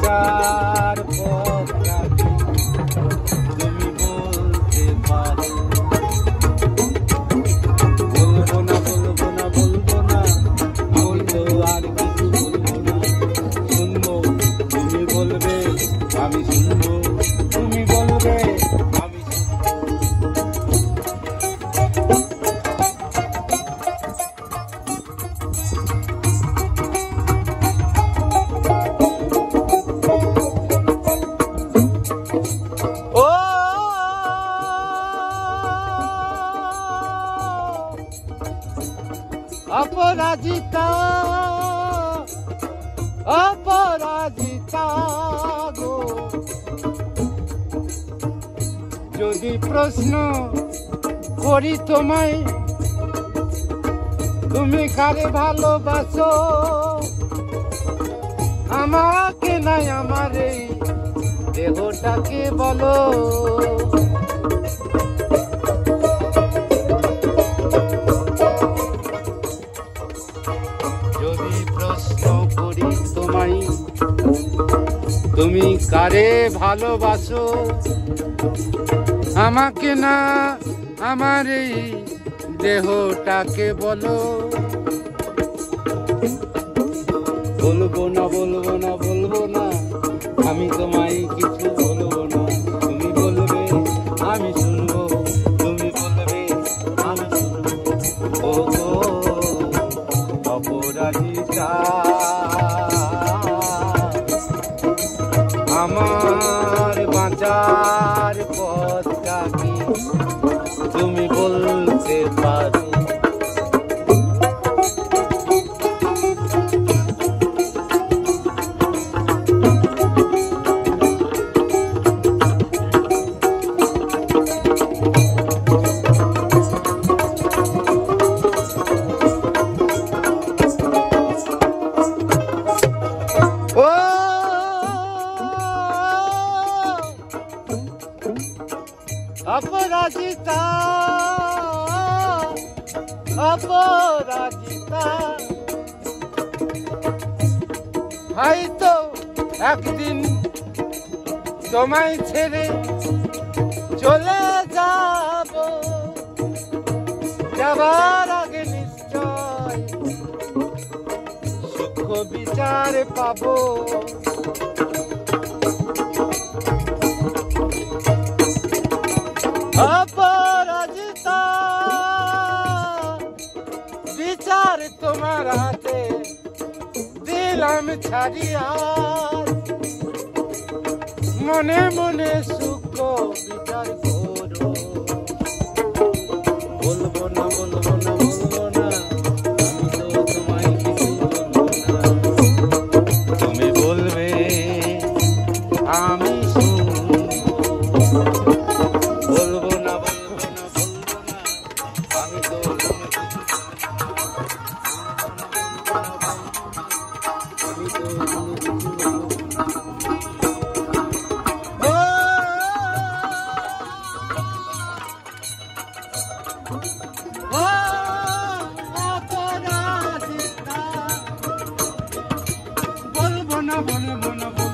বাঁচার পথটা কি তুমি বলতে পারো? বলবো না বলবো না বলবো না, আমি তো আর কিছু বলবো না। শুনবো তুমি বলবে, আমি শুনবো তুমি বলবে, আমি অপরাজিতা অপরাজিতা গো, যদি প্রশ্ন করি তোমায়, তুমি কারে ভালোবাসো? আমাকে নাই আমার এই দেহটাকে বলো। যদি প্রশ্ন করি তোমায়, তুমি কারে ভালোবাসো? আমাকে না আমার এই দেহটাকে বলো। বলবো না বলবো না বলবো না, আমি তোমায় কিছু বলবো না। তুমি বলবে, আমি শুনবো তুমি বলবে, আমি শুনবো। ও গো অপরাজিতা, আমার বাঁচার পথটা কি তুমি বলতে পারো? অপরাজিতা অপরাজিতা, হয়তো একদিন তোমায় ছেড়ে চলে যাব, যাবার আগে নিশ্চয় সুখ বিচার পাবো। অপরাজিতা বিচার তোমার হাতে দিলাম ছাড়িয়া, মনে মনে সুখ বিচার করো। বলবো না বলবো না বলবো না, আমি তো তোমায় কিছু বলবো না। তুমি বলবে, আমি শুনবো। বলবো না বলবো না বলবো না, আমি তো বলবো না বলবো না।